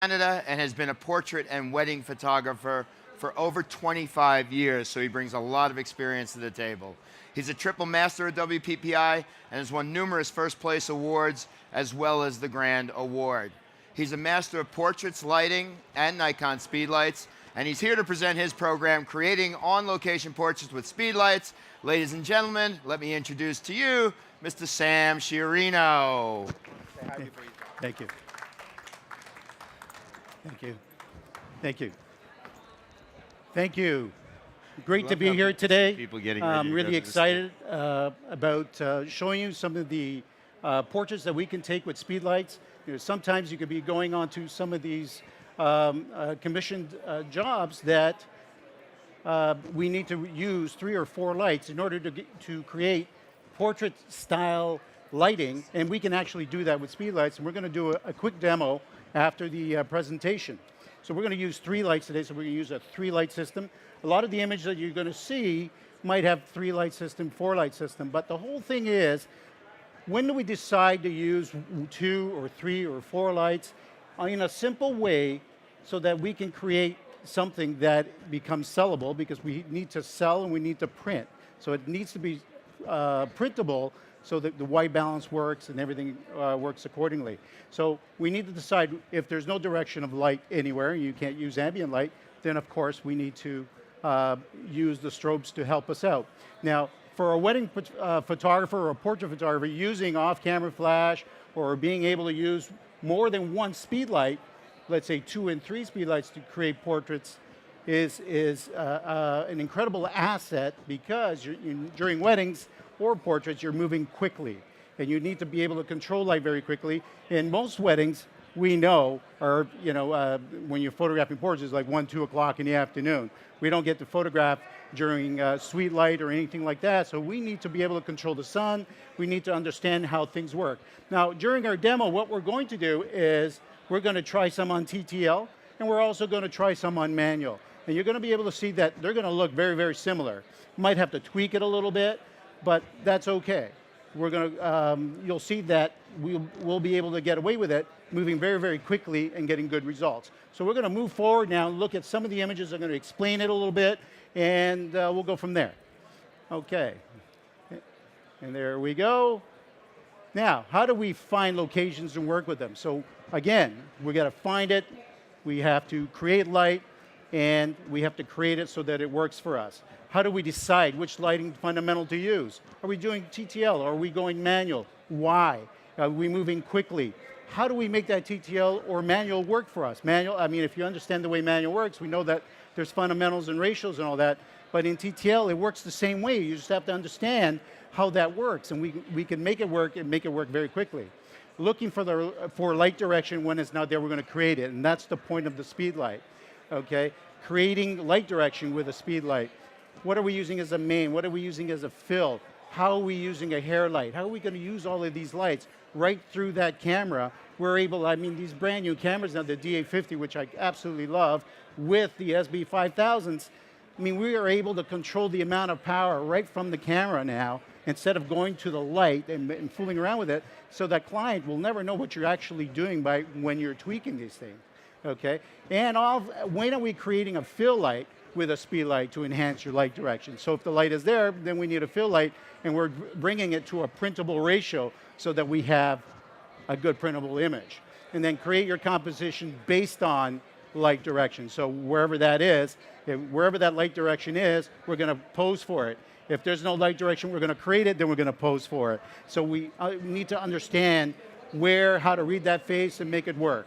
Canada and has been a portrait and wedding photographer for over 25 years, so he brings a lot of experience to the table. He's a triple master of WPPI and has won numerous first place awards as well as the Grand Award. He's a master of portraits, lighting, and Nikon speedlights, and he's here to present his program, Creating On-Location Portraits with Speedlights. Ladies and gentlemen, let me introduce to you Mr. Sam Sciarrino. Thank you. Thank you. Thank you. Thank you. Great to be here today. People getting ready I'm really excited about showing you some of the portraits that we can take with speedlights. You know, sometimes you could be going on to some of these commissioned jobs that we need to use 3 or 4 lights in order to create portrait-style lighting, and we can actually do that with speedlights, and we're going to do a quick demo after the presentation. So we're going to use 3 lights today, so we're going to use a 3-light system. A lot of the images that you're going to see might have 3-light system, 4-light system, but the whole thing is, when do we decide to use 2 or 3 or 4 lights in a simple way so that we can create something that becomes sellable, because we need to sell and we need to print. So it needs to be printable so that the white balance works and everything works accordingly. So we need to decide if there's no direction of light anywhere, you can't use ambient light, then of course we need to use the strobes to help us out. Now, for a wedding photographer or a portrait photographer, using off-camera flash or being able to use more than one speed light, let's say 2 and 3 speed lights to create portraits, is an incredible asset, because during weddings or portraits, you're moving quickly, and you need to be able to control light very quickly. In most weddings, we know, or when you're photographing portraits, it's like 1, 2 o'clock in the afternoon. We don't get to photograph during sweet light or anything like that, so we need to be able to control the sun. We need to understand how things work. Now, during our demo, what we're going to do is we're going to try some on TTL, and we're also going to try some on manual. And you're going to be able to see that they're going to look very, very similar. You might have to tweak it a little bit, but that's okay. We're going to, you'll see that we'll be able to get away with it, moving very, very quickly and getting good results. So we're going to move forward now and look at some of the images. I'm going to explain it a little bit, and we'll go from there. Okay. And there we go. Now, how do we find locations and work with them? So again, we got to find it. We have to create light, and we have to create it so that it works for us. How do we decide which lighting fundamental to use? Are we doing TTL? Are we going manual? Why? Are we moving quickly? How do we make that TTL or manual work for us? Manual, I mean, if you understand the way manual works, we know that there's fundamentals and ratios and all that, but in TTL, it works the same way. You just have to understand how that works, and we can make it work and make it work very quickly. Looking for light direction when it's not there, we're going to create it, and that's the point of the speed light. Okay, creating light direction with a speed light. What are we using as a main? What are we using as a fill? How are we using a hair light? How are we going to use all of these lights right through that camera? We're able, I mean, these brand new cameras now, the DA50, which I absolutely love, with the SB5000s, I mean, we are able to control the amount of power right from the camera now, instead of going to the light and fooling around with it, so that client will never know what you're actually doing when you're tweaking these things. Okay, and when are we creating a fill light with a speed light to enhance your light direction? So if the light is there, then we need a fill light, and we're bringing it to a printable ratio so that we have a good printable image. And then create your composition based on light direction. So wherever that is, wherever that light direction is, we're going to pose for it. If there's no light direction, we're going to create it, then we're going to pose for it. So we need to understand how to read that face and make it work.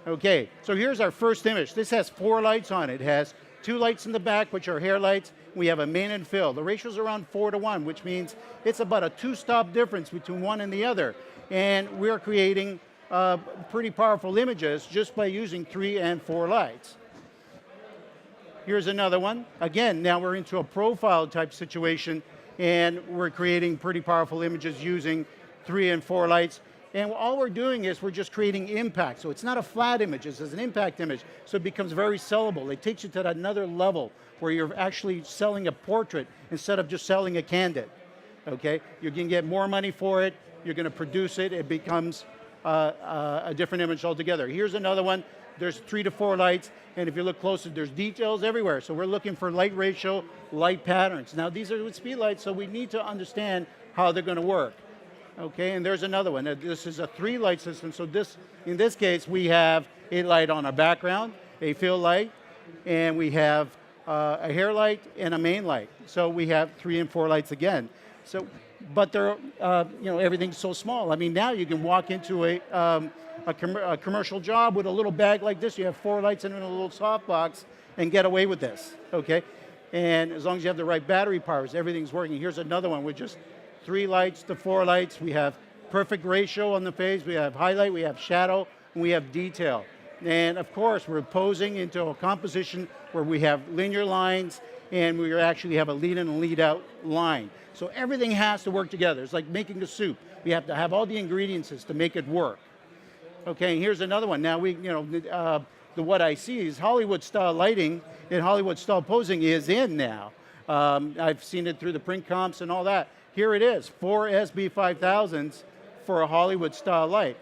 Okay, so here's our first image. This has 4 lights on it. It has 2 lights in the back, which are hair lights. We have a main and fill. The ratio is around 4:1, which means it's about a 2-stop difference between one and the other. And we're creating pretty powerful images just by using 3 and 4 lights. Here's another one. Again, now we're into a profile type situation, and we're creating pretty powerful images using 3 and 4 lights. And all we're doing is we're just creating impact. So it's not a flat image, it's an impact image. So it becomes very sellable. It takes you to another level where you're actually selling a portrait instead of just selling a candid. Okay? You can get more money for it, you're going to produce it, it becomes a different image altogether. Here's another one. There's 3 to 4 lights, and if you look closer, there's details everywhere. So we're looking for light ratio, light patterns. Now these are with speed lights, so we need to understand how they're going to work. Okay, and there's another one. This is a 3 light system. So in this case, we have a light on our background, a fill light, and we have a hair light and a main light. So we have 3 and 4 lights again. So, but they're, everything's so small. I mean, now you can walk into a commercial job with a little bag like this. You have 4 lights in a little softbox and get away with this, okay? And as long as you have the right battery powers, everything's working. Here's another one with just 3 lights to 4 lights. We have perfect ratio on the phase. We have highlight, we have shadow, and we have detail. And of course, we're posing into a composition where we have linear lines, and we actually have a lead in and lead out line. So everything has to work together. It's like making a soup. We have to have all the ingredients to make it work. Okay, here's another one. Now what I see is Hollywood style lighting and Hollywood style posing is in now. I've seen it through the print comps and all that. Here it is, 4 SB5000s for a Hollywood style light.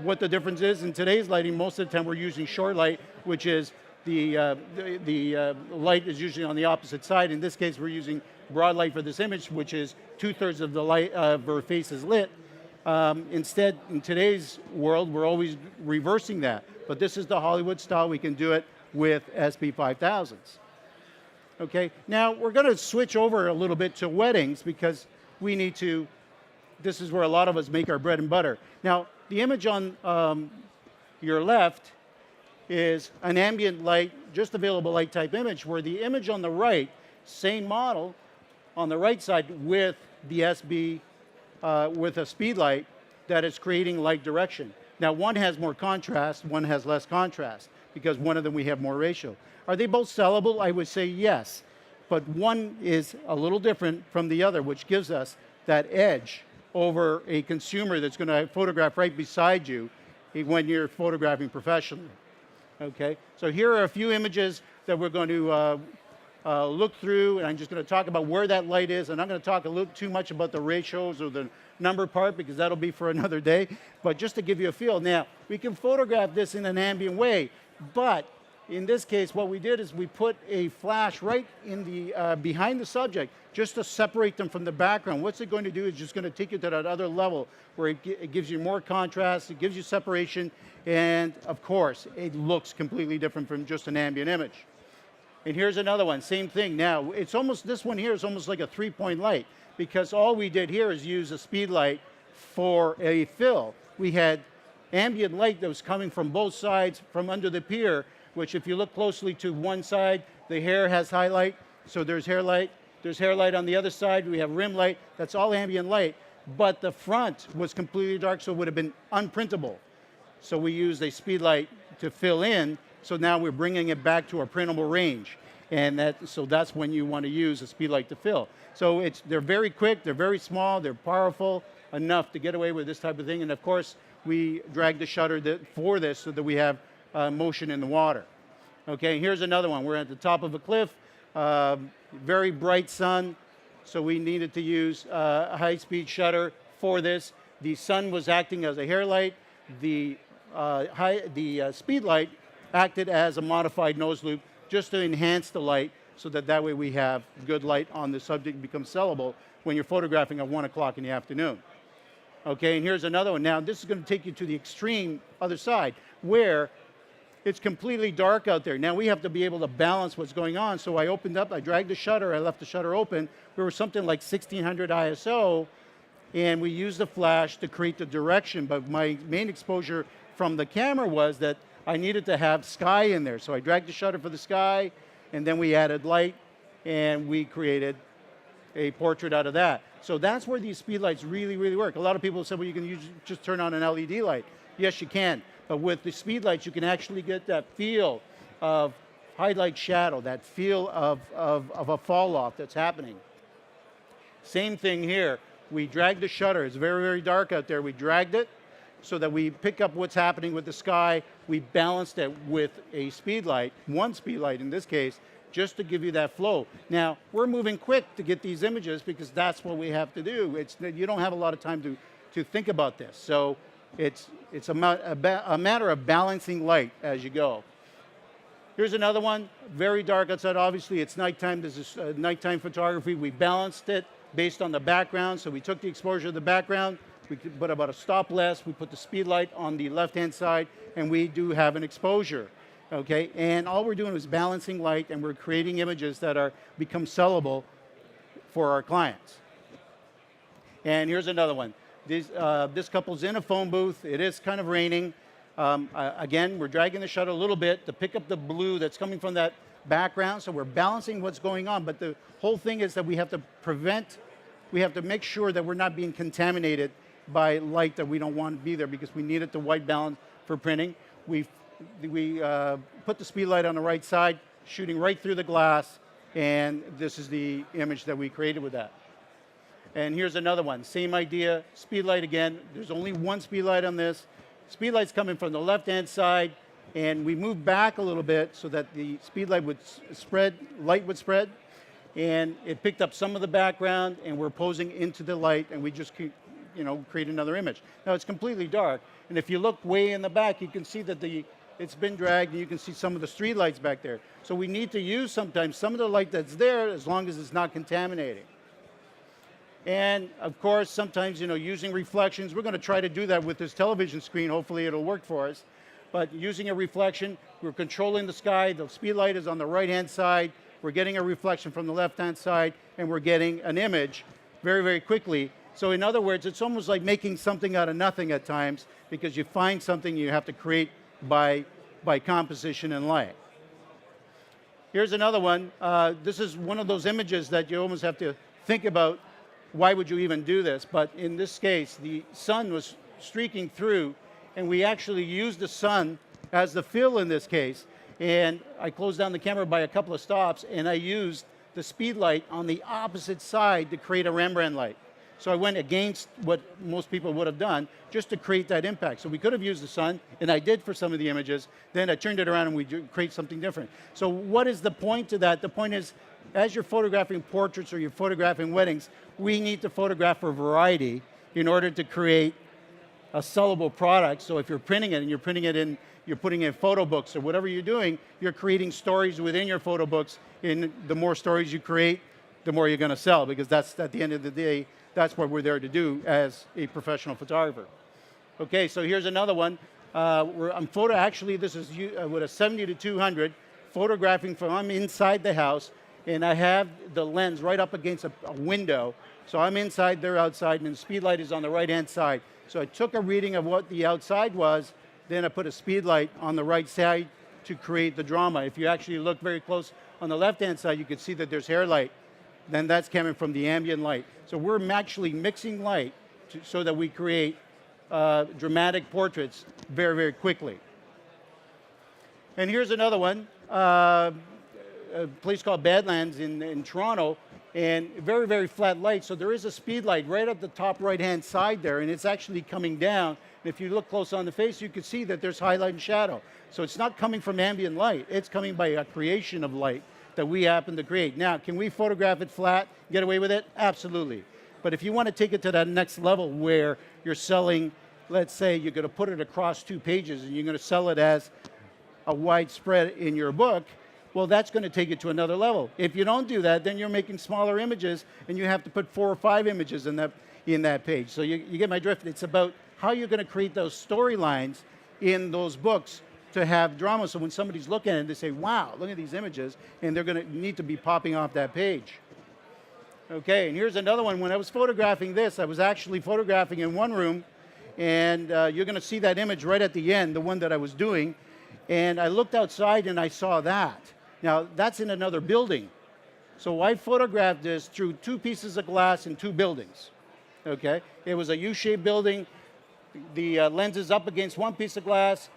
What the difference is in today's lighting, most of the time we're using short light, which is the light is usually on the opposite side. In this case, we're using broad light for this image, which is 2/3 of the light of our face is lit. Instead, in today's world, we're always reversing that. But this is the Hollywood style. We can do it with SB5000s. Okay, now we're going to switch over a little bit to weddings because we need to, this is where a lot of us make our bread and butter. Now, the image on your left is an ambient light, just available light type image, where the image on the right, same model, on the right side with the SB, with a speed light that is creating light direction. Now, one has more contrast, one has less contrast, because one of them we have more ratio. Are they both sellable? I would say yes, but one is a little different from the other, which gives us that edge over a consumer that's going to photograph right beside you when you're photographing professionally. Okay, so here are a few images that we're going to look through, and I'm just going to talk about where that light is, and I'm going to talk a little too much about the ratios or the number part because that'll be for another day, but just to give you a feel. Now, we can photograph this in an ambient way, but in this case, what we did is we put a flash right in the behind the subject just to separate them from the background. What's it going to do is just going to take you to that other level where it gives you more contrast, it gives you separation, and of course, it looks completely different from just an ambient image. And here's another one, same thing. Now, it's almost, this one here is almost like a 3-point light because all we did here is use a speed light for a fill. We had ambient light that was coming from both sides from under the pier, which if you look closely to one side, the hair has highlight, so there's hair light. There's hair light on the other side. We have rim light. That's all ambient light. But the front was completely dark, so it would have been unprintable. So we used a speed light to fill in. So now we're bringing it back to our printable range. And so that's when you want to use a speed light to fill. So they're very quick, they're very small, they're powerful enough to get away with this type of thing. And of course, we drag the shutter for this so that we have motion in the water. Okay, here's another one. We're at the top of a cliff, very bright sun, so we needed to use a high-speed shutter for this. The sun was acting as a hair light. The speed light acted as a modified nose loop just to enhance the light so that way we have good light on the subject and becomes sellable when you're photographing at 1 o'clock in the afternoon. Okay, and here's another one. Now, this is going to take you to the extreme other side where it's completely dark out there. Now, we have to be able to balance what's going on. So I opened up, I dragged the shutter, I left the shutter open. We were something like 1600 ISO, and we used the flash to create the direction. But my main exposure from the camera was that I needed to have sky in there. So I dragged the shutter for the sky, and then we added light, and we created a portrait out of that. So that's where these speed lights really, really work. A lot of people say, well, you can just turn on an LED light. Yes, you can. But with the speed lights, you can actually get that feel of highlight shadow, that feel of a fall off that's happening. Same thing here. We dragged the shutter. It's very, very dark out there. We dragged it so that we pick up what's happening with the sky. We balanced it with a speed light, one speed light in this case, just to give you that flow. Now, we're moving quick to get these images because that's what we have to do. You don't have a lot of time to think about this. So it's it's a matter of balancing light as you go. Here's another one, very dark outside. Obviously, it's nighttime. This is nighttime photography. We balanced it based on the background. So we took the exposure of the background, we put about a stop less, we put the speed light on the left-hand side, and we do have an exposure, okay? And all we're doing is balancing light, and we're creating images that become sellable for our clients. And here's another one. This couple's in a phone booth. It is kind of raining. Again, we're dragging the shutter a little bit to pick up the blue that's coming from that background, so we're balancing what's going on, but the whole thing is that we have to make sure that we're not being contaminated by light that we don't want to be there, because we need it to white balance for printing. We put the speed light on the right side, shooting right through the glass, and this is the image that we created with that. And here's another one, same idea, speed light again. There's only one speed light on this. Speed light's coming from the left-hand side, and we moved back a little bit so that the speed light would spread, light would spread, and it picked up some of the background, and we're posing into the light, and we just create another image. Now it's completely dark, and if you look way in the back, you can see that it's been dragged, and you can see some of the street lights back there. So we need to use sometimes some of the light that's there, as long as it's not contaminating. And of course, sometimes, using reflections, we're going to try to do that with this television screen. Hopefully it'll work for us. But using a reflection, we're controlling the sky. The speed light is on the right-hand side. We're getting a reflection from the left-hand side, and we're getting an image very, very quickly. So in other words, it's almost like making something out of nothing at times, because you find something you have to create by composition and light. Here's another one. This is one of those images that you almost have to think about. Why would you even do this? But in this case, the sun was streaking through, and we actually used the sun as the fill in this case. And I closed down the camera by a couple of stops, and I used the speed light on the opposite side to create a Rembrandt light. So I went against what most people would have done just to create that impact. So we could have used the sun, and I did for some of the images. Then I turned it around, and we create something different. So what is the point to that? The point is, as you're photographing portraits or you're photographing weddings, we need to photograph for variety in order to create a sellable product. So if you're printing it and you're putting it in photo books or whatever you're doing, you're creating stories within your photo books. And the more stories you create, the more you're going to sell, because that's, at the end of the day, that's what we're there to do as a professional photographer. Okay, so here's another one. Actually, this is with a 70-200, photographing from inside the house. And I have the lens right up against a window. So I'm inside, they're outside, and the speed light is on the right-hand side. So I took a reading of what the outside was, then I put a speed light on the right side to create the drama. If you actually look very close on the left-hand side, you can see that there's hair light. Then that's coming from the ambient light. So we're actually mixing light so that we create dramatic portraits very, very quickly. And here's another one. A place called Badlands in Toronto, and very, very flat light. So there is a speed light right at the top right-hand side there, and it's actually coming down. And if you look close on the face, you can see that there's highlight and shadow. So it's not coming from ambient light. It's coming by a creation of light that we happen to create. Now, can we photograph it flat, get away with it? Absolutely. But if you want to take it to that next level where you're selling, let's say you're going to put it across 2 pages and you're going to sell it as a widespread in your book, well, that's going to take it to another level. If you don't do that, then you're making smaller images, and you have to put 4 or 5 images in that page. So you get my drift. It's about how you're going to create those storylines in those books to have drama. So when somebody's looking at it, they say, wow, look at these images, and they're going to need to be popping off that page. Okay, and here's another one. When I was photographing this, I was actually photographing in one room, and you're going to see that image right at the end, the one that I was doing. And I looked outside, and I saw that. Now, that's in another building. So I photographed this through 2 pieces of glass in 2 buildings, okay? It was a U-shaped building. The lens is up against one piece of glass,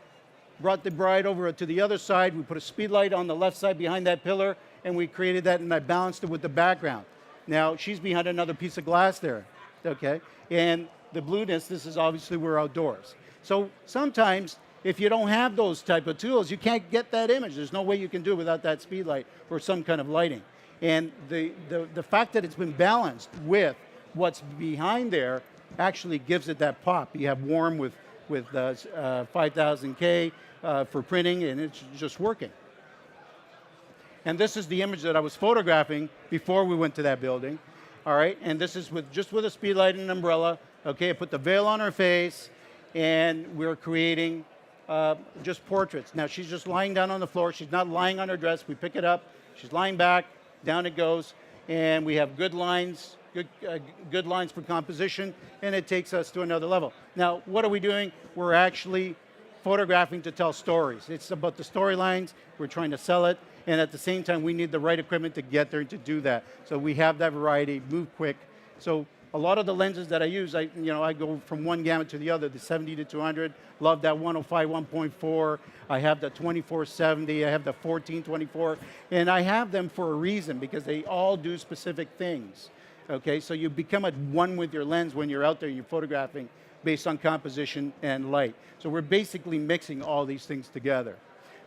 brought the bride over to the other side. We put a speed light on the left side behind that pillar, and we created that, and I balanced it with the background. Now, she's behind another piece of glass there, okay? And the blueness, this is obviously we're outdoors. So sometimes, if you don't have those type of tools, you can't get that image. There's no way you can do it without that speed light or some kind of lighting. And the fact that it's been balanced with what's behind there actually gives it that pop. You have warm with with 5000K for printing, and it's just working. And this is the image that I was photographing before we went to that building. All right, and this is just with a speed light and an umbrella. Okay, I put the veil on her face, and we're creating just portraits. Now she's just lying down on the floor. She's not lying on her dress. We pick it up. She's lying back. Down it goes, and we have good lines, good lines for composition, and it takes us to another level. Now, what are we doing? We're actually photographing to tell stories. It's about the storylines. We're trying to sell it, and at the same time, we need the right equipment to get there and to do that. So we have that variety, move quick. So a lot of the lenses that I use, I go from one gamut to the other, the 70 to 200. Love that 105 1.4. I have the 2470. I have the 1424, and I have them for a reason because they all do specific things. Okay, so you become at one with your lens when you're out there. You're photographing based on composition and light. So we're basically mixing all these things together.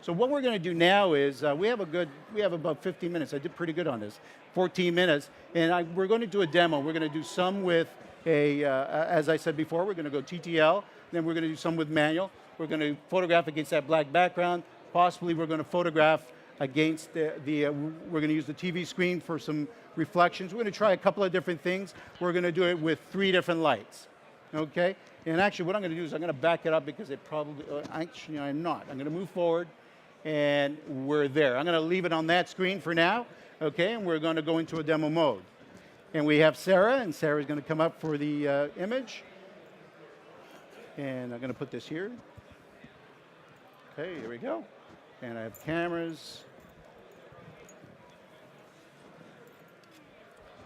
So what we're going to do now is we have about 15 minutes. I did pretty good on this, 14 minutes, and we're going to do a demo. We're going to do some with as I said before, we're going to go TTL. Then we're going to do some with manual. We're going to photograph against that black background. Possibly we're going to photograph against we're going to use the TV screen for some reflections. We're going to try a couple of different things. We're going to do it with 3 different lights. Okay? And actually what I'm going to do is I'm going to back it up because it probably, actually I'm not. I'm going to move forward, and we're there. I'm going to leave it on that screen for now, okay? And we're going to go into a demo mode. And we have Sarah, and Sarah's going to come up for the image. And I'm going to put this here. Okay, here we go. And I have cameras.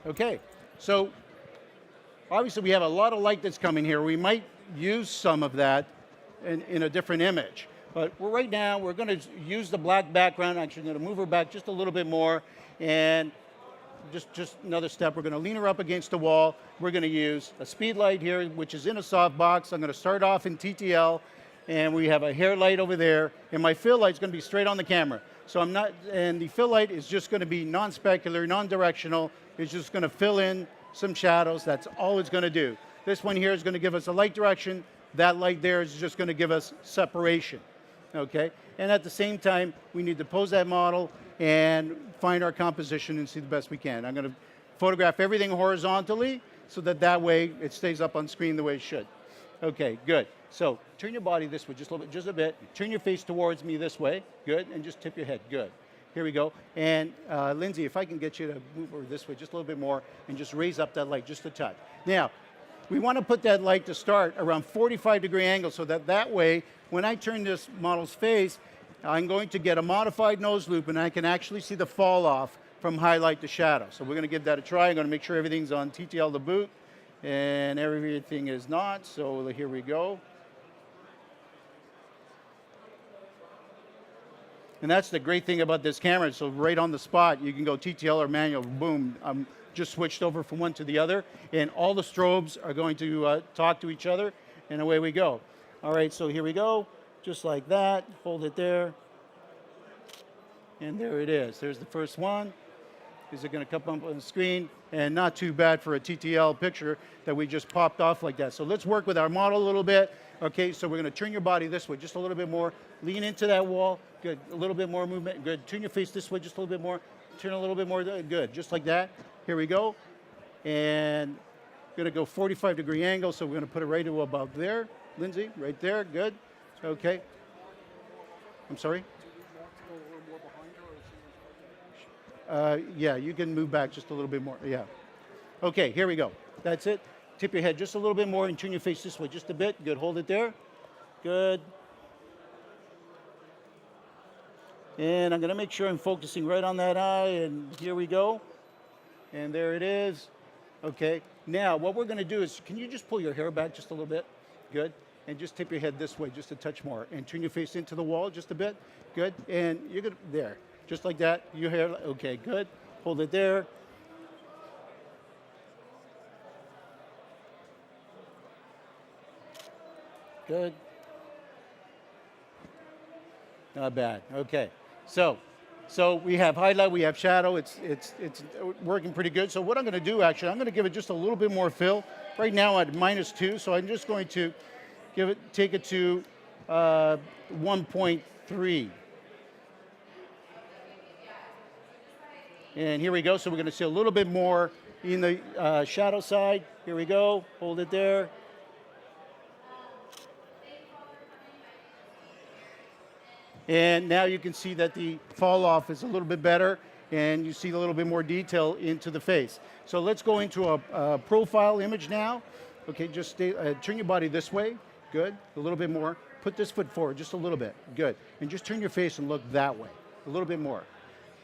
Okay, so obviously we have a lot of light that's coming here. We might use some of that in a different image. But right now, we're going to use the black background. Actually, I'm going to move her back just a little bit more. And just another step, we're going to lean her up against the wall. We're going to use a speed light here, which is in a softbox. I'm going to start off in TTL. And we have a hair light over there. And my fill light's going to be straight on the camera. So and the fill light is just going to be non-specular, non-directional. It's just going to fill in some shadows. That's all it's going to do. This one here is going to give us a light direction. That light there is just going to give us separation. Okay, and at the same time, we need to pose that model and find our composition and see the best we can. I'm going to photograph everything horizontally so that way it stays up on screen the way it should. Okay, good. So turn your body this way just a little bit, just a bit. Turn your face towards me this way. Good, and just tip your head. Good. Here we go. And Lindsay, if I can get you to move over this way just a little bit more and just raise up that light just a touch. Now, we want to put that light to start around 45-degree angle so that way, when I turn this model's face, I'm going to get a modified nose loop, and I can actually see the fall off from highlight to shadow. So we're going to give that a try. I'm going to make sure everything's on TTL to boot, and everything is not. So here we go. And that's the great thing about this camera. So right on the spot, you can go TTL or manual, boom. Just switched over from one to the other, and all the strobes are going to talk to each other, and away we go. All right, so here we go, just like that. Hold it there, and there it is. There's the first one. Is it going to come up on the screen? And not too bad for a TTL picture that we just popped off like that. So let's work with our model a little bit. Okay, so we're going to turn your body this way just a little bit more. Lean into that wall. Good. A little bit more movement. Good. Turn your face this way just a little bit more. Turn a little bit more. Good. Just like that. Here we go. And we're going to go 45-degree angle, so we're going to put it right to about there. Lindsay, right there. Good. Okay. I'm sorry? Yeah, you can move back just a little bit more. Yeah. Okay, here we go. That's it. Tip your head just a little bit more and turn your face this way just a bit. Good. Hold it there. Good. And I'm going to make sure I'm focusing right on that eye, and here we go. And there it is. Okay. Now, what we're going to do is, can you just pull your hair back just a little bit? Good. And just tip your head this way just a touch more. And turn your face into the wall just a bit. Good. And you're going to, there. Just like that. Your hair, okay, good. Hold it there. Good. Not bad. Okay. So we have highlight, we have shadow. It's working pretty good. So what I'm going to do, actually, I'm going to give it just a little bit more fill. Right now at -2, so I'm just going to take it to 1.3. And here we go. So we're going to see a little bit more in the shadow side. Here we go. Hold it there. And now you can see that the fall off is a little bit better, and you see a little bit more detail into the face. So let's go into a profile image now. Okay, just turn your body this way. Good. A little bit more. Put this foot forward just a little bit. Good. And just turn your face and look that way. A little bit more.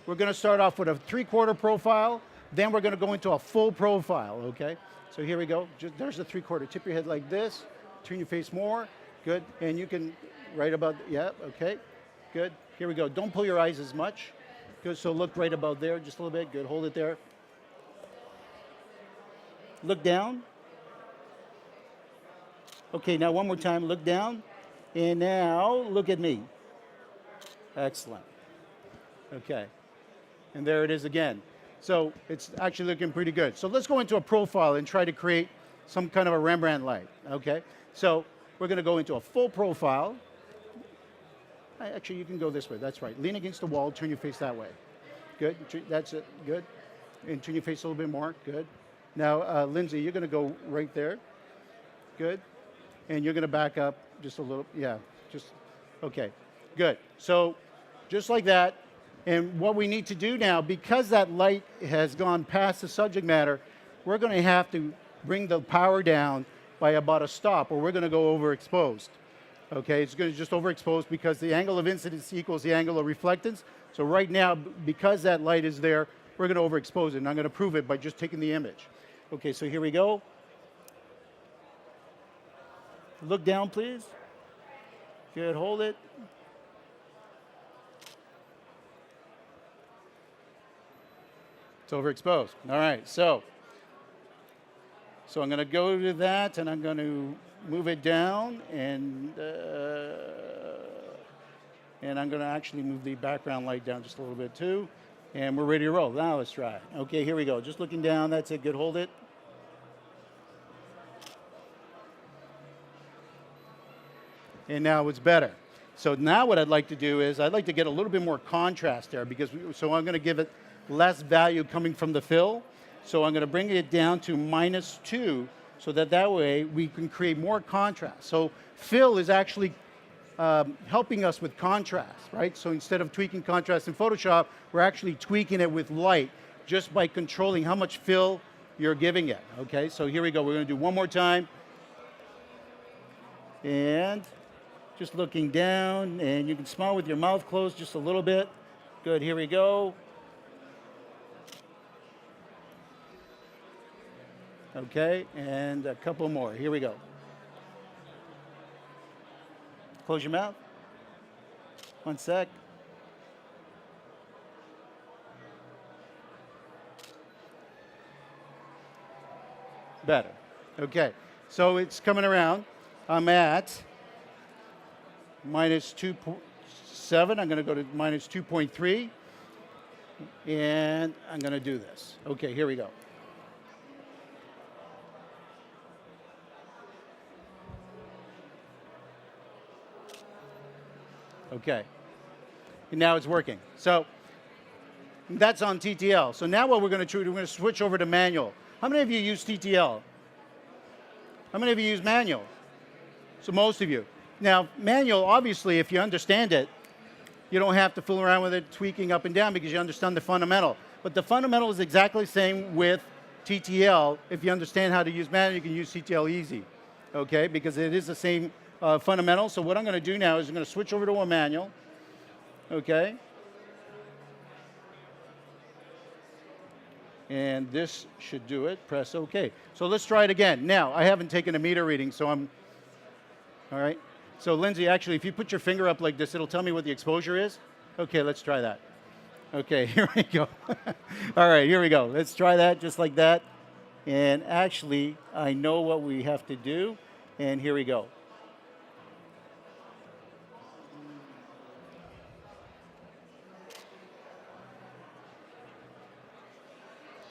We're going to start off with a 3/4 profile. Then we're going to go into a full profile, okay? So here we go. There's a 3/4. Tip your head like this. Turn your face more. Good. And you can, right about, yeah, okay. Good. Here we go. Don't pull your eyes as much. Good. So look right about there just a little bit. Good. Hold it there. Look down. Okay, now one more time. Look down. And now look at me. Excellent. Okay. And there it is again. So it's actually looking pretty good. So let's go into a profile and try to create some kind of a Rembrandt light. Okay. So we're going to go into a full profile. Actually, you can go this way. That's right. Lean against the wall. Turn your face that way. Good. That's it. Good. And turn your face a little bit more. Good. Now, Lindsay, you're going to go right there. Good. And you're going to back up just a little. Yeah. Just, okay. Good. So just like that. And what we need to do now, because that light has gone past the subject matter, we're going to have to bring the power down by about a stop, or we're going to go overexposed. Okay, it's going to just overexpose because the angle of incidence equals the angle of reflectance. So right now, because that light is there, we're going to overexpose it, and I'm going to prove it by just taking the image. Okay, so here we go. Look down, please. Good, hold it. It's overexposed. All right, so I'm going to go to that, and I'm going to move it down, and I'm going to actually move the background light down just a little bit too, and we're ready to roll. Now let's try it. Okay, here we go. Just looking down. That's it. Good. Hold it. And now it's better. So now what I'd like to do is I'd like to get a little bit more contrast there, so I'm going to give it less value coming from the fill. So I'm going to bring it down to -2 so that way we can create more contrast. So fill is actually helping us with contrast, right? So instead of tweaking contrast in Photoshop, we're actually tweaking it with light just by controlling how much fill you're giving it, okay? So here we go. We're going to do one more time. And just looking down, and you can smile with your mouth closed just a little bit. Good, here we go. Okay, and a couple more. Here we go. Close your mouth. One sec. Better. Okay, so it's coming around. I'm at -2.7. I'm going to go to -2.3. And I'm going to do this. Okay, here we go. Okay. And now it's working. So that's on TTL. So now what we're going to do, we're going to switch over to manual. How many of you use TTL? How many of you use manual? So most of you. Now, manual, obviously, if you understand it, you don't have to fool around with it, tweaking up and down, because you understand the fundamental. But the fundamental is exactly the same with TTL. If you understand how to use manual, you can use TTL easy, okay? Because it is the same fundamental. So what I'm going to do now is I'm going to switch over to a manual, okay? And this should do it. Press OK. So let's try it again. Now, I haven't taken a meter reading, so I'm, all right? So Lindsay, actually, if you put your finger up like this, it'll tell me what the exposure is. Okay, let's try that. Okay, here we go. All right, here we go. Let's try that just like that. And actually, I know what we have to do. And here we go.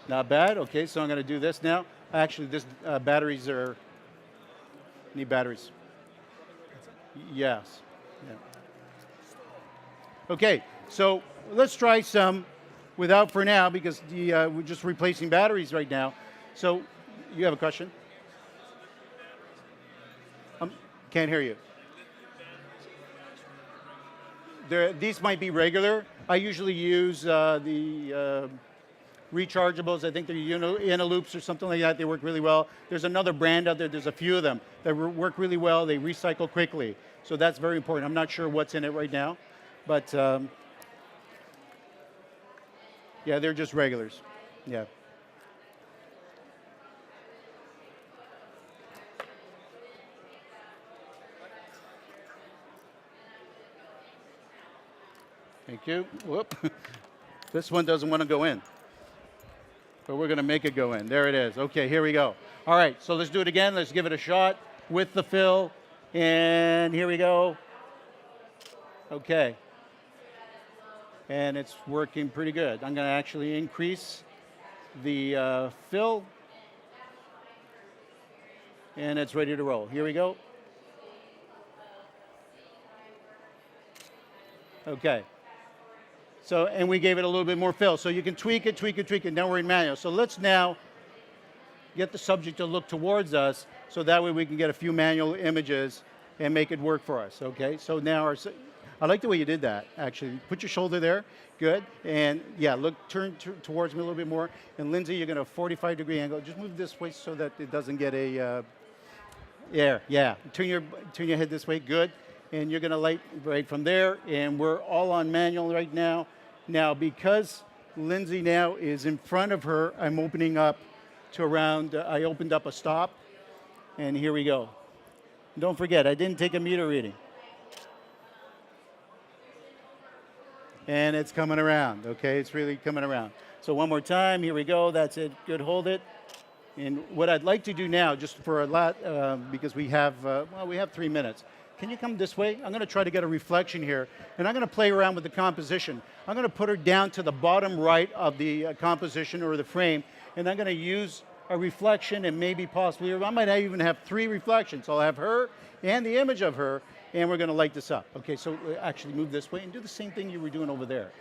Not bad. Okay, so I'm going to do this now. Actually, this batteries are, need batteries. Yes. Yeah. Okay, so let's try some without for now because we're just replacing batteries right now. So you have a question? Can't hear you. These might be regular. I usually use the rechargeables. I think they're Loops or something like that. They work really well. There's another brand out there. There's a few of them that work really well. They recycle quickly. So that's very important. I'm not sure what's in it right now, but yeah, they're just regulars. Yeah. Thank you. Whoop. This one doesn't want to go in, but we're going to make it go in. There it is. Okay, here we go. All right, so let's do it again. Let's give it a shot with the fill. And here we go. Okay. And it's working pretty good. I'm going to actually increase the fill. And it's ready to roll. Here we go. Okay. So, and we gave it a little bit more fill. So you can tweak it, tweak it, tweak it. Now we're in manual. So let's now get the subject to look towards us so that way we can get a few manual images and make it work for us, okay? So now I like the way you did that, actually. Put your shoulder there, good. And yeah, look, turn towards me a little bit more. And Lindsay, you're gonna 45-degree angle. Just move this way so that it doesn't get a, yeah. Turn your head this way, good. And you're gonna light right from there. And we're all on manual right now. Now, because Lindsay now is in front of her, I'm opening up to around, I opened up a stop. And here we go. Don't forget, I didn't take a meter reading. And it's coming around, okay? It's really coming around. So one more time, here we go, that's it, good, hold it. And what I'd like to do now, just for a lot, because we have 3 minutes. Can you come this way? I'm gonna try to get a reflection here, and I'm gonna play around with the composition. I'm gonna put her down to the bottom right of the composition or the frame, and I'm gonna use a reflection and maybe possibly, I might even have 3 reflections. I'll have her and the image of her, and we're gonna light this up. Okay, so actually move this way and do the same thing you were doing over there.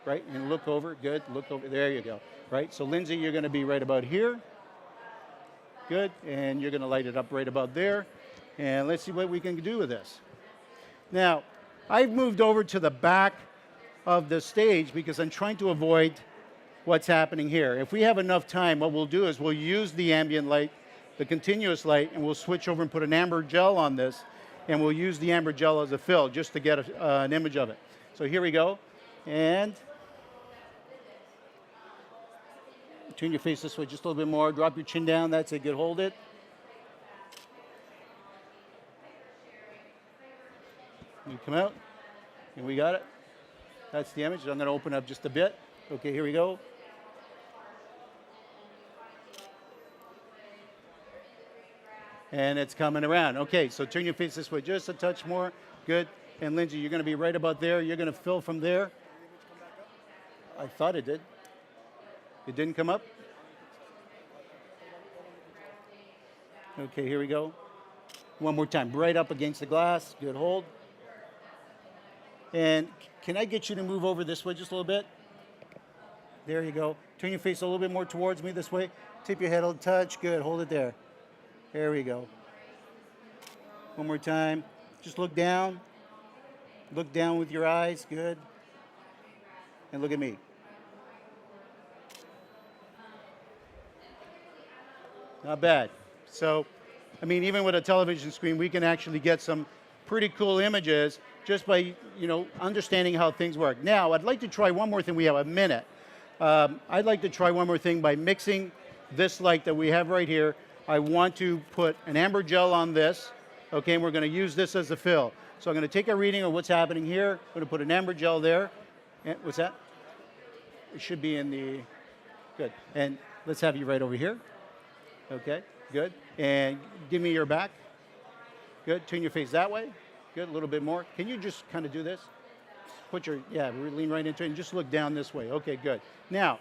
Right, and look over, good, look over, there you go. Right, so Lindsay, you're gonna be right about here. Good, and you're gonna light it up right about there. And let's see what we can do with this. Now, I've moved over to the back of the stage because I'm trying to avoid what's happening here. If we have enough time, what we'll do is we'll use the ambient light, the continuous light, and we'll switch over and put an amber gel on this, and we'll use the amber gel as a fill just to get an image of it. So here we go, and turn your face this way just a little bit more, drop your chin down, that's it, good, hold it. You come out, and we got it. That's the image. I'm going to open up just a bit. Okay, here we go. And it's coming around. Okay, so turn your face this way just a touch more. Good. And Lindsay, you're going to be right about there. You're going to fill from there. I thought it did. It didn't come up? Okay, here we go. One more time. Right up against the glass. Good, hold. And can I get you to move over this way just a little bit? There you go. Turn your face a little bit more towards me this way. Tip your head a touch. Good. Hold it there. There we go. One more time. Just look down. Look down with your eyes. Good. And look at me. Not bad. So, I mean, even with a television screen, we can actually get some pretty cool images just by, understanding how things work. Now, I'd like to try one more thing. We have a minute. I'd like to try one more thing by mixing this light that we have right here. I want to put an amber gel on this, okay, and we're going to use this as a fill. So I'm going to take a reading of what's happening here. I'm going to put an amber gel there. And what's that? It should be in the, good. And let's have you right over here. Okay, good. And give me your back. Good, turn your face that way. Good, a little bit more. Can you just kind of do this? Put your, lean right into it and just look down this way. Okay, good. Now,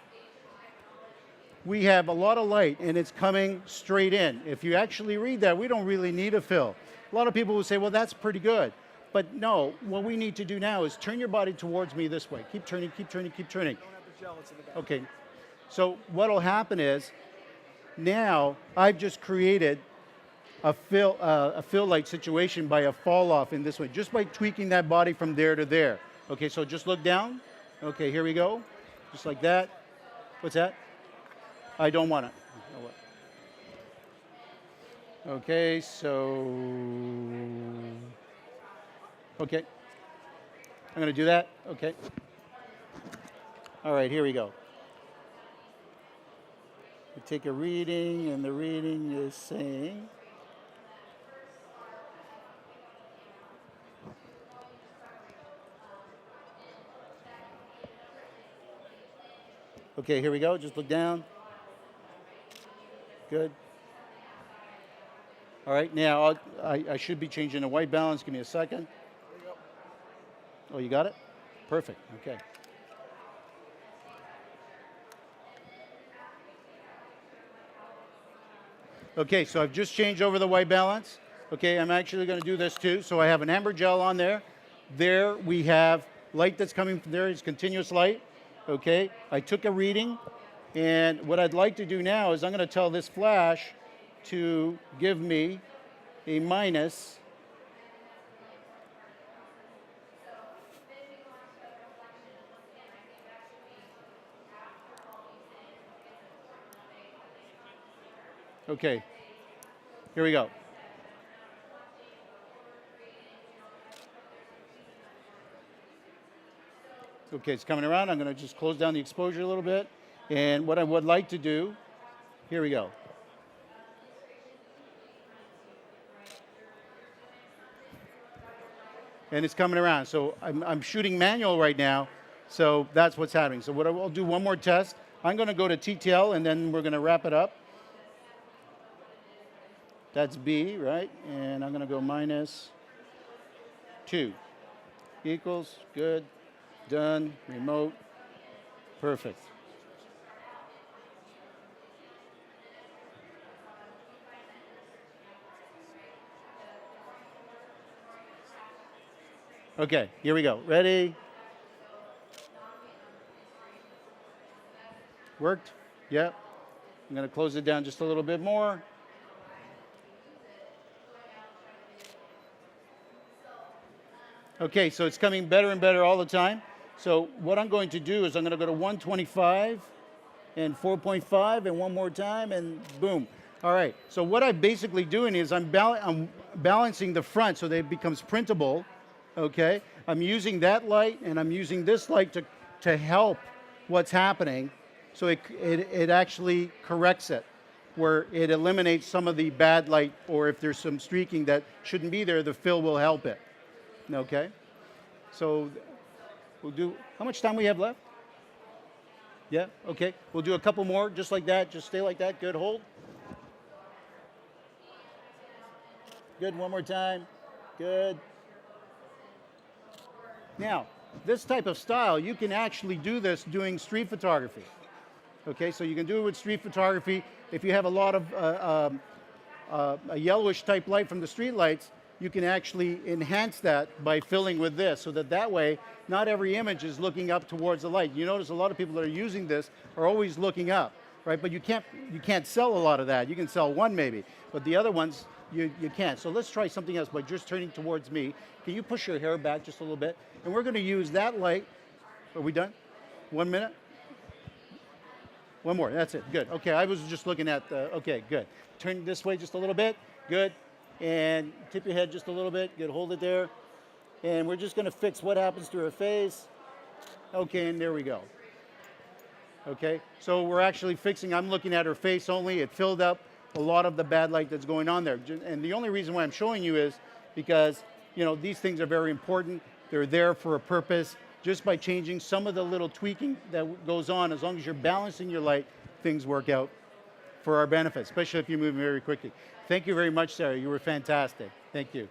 we have a lot of light and it's coming straight in. If you actually read that, we don't really need a fill. A lot of people will say, well, that's pretty good. But no, what we need to do now is turn your body towards me this way. Keep turning, keep turning, keep turning. Don't have the gel, it's in the back. Okay, so what'll happen is, now I've just created a fill light situation by a fall off in this way, just by tweaking that body from there to there. Okay, so just look down. Okay, here we go. Just like that. What's that? I don't want it. Okay, so, okay. I'm gonna do that, okay. All right, here we go. We take a reading, and the reading is saying, okay, here we go, just look down. Good. All right, now I should be changing the white balance. Give me a second. There you go. Oh, you got it? Perfect, okay. Okay, so I've just changed over the white balance. Okay, I'm actually going to do this too. So I have an amber gel on there. There we have light that's coming from there. It's continuous light. Okay, I took a reading. And what I'd like to do now is I'm going to tell this flash to give me a minus . Okay, here we go. Okay, it's coming around. I'm going to just close down the exposure a little bit. And what I would like to do, here we go. And it's coming around. So I'm shooting manual right now. So that's what's happening. So what I'll do one more test. I'm going to go to TTL and then we're going to wrap it up. That's B, right? And I'm going to go -2 equals, good, done, remote, perfect. Okay, here we go. Ready? Worked? Yep. I'm going to close it down just a little bit more. Okay, so it's coming better and better all the time. So what I'm going to do is I'm going to go to 125 and 4.5 and one more time and boom. All right, so what I'm basically doing is I'm balancing the front so that it becomes printable. Okay, I'm using that light and I'm using this light to help what's happening. So it actually corrects it, where it eliminates some of the bad light, or if there's some streaking that shouldn't be there, the fill will help it. Okay, so we'll do, how much time we have left? Yeah, okay, we'll do a couple more just like that. Just stay like that. Good, hold. Good, one more time. Good. Now, this type of style, you can actually do this doing street photography. Okay, so you can do it with street photography. If you have a lot of a yellowish type light from the street lights, you can actually enhance that by filling with this, so that way, not every image is looking up towards the light. You notice a lot of people that are using this are always looking up, right? But you can't sell a lot of that. You can sell one maybe, but the other ones, you can't. So let's try something else by just turning towards me. Can you push your hair back just a little bit? And we're going to use that light. Are we done? 1 minute? One more, that's it, good. Okay, I was just looking at the, okay, good. Turn this way just a little bit, good. And tip your head just a little bit, good, hold it there. And we're just gonna fix what happens to her face. Okay, and there we go. Okay, so we're actually fixing, I'm looking at her face only. It filled up a lot of the bad light that's going on there. And the only reason why I'm showing you is because, you know, these things are very important. They're there for a purpose. Just by changing some of the little tweaking that goes on, as long as you're balancing your light, things work out for our benefit, especially if you move very quickly. Thank you very much, Sarah. You were fantastic. Thank you.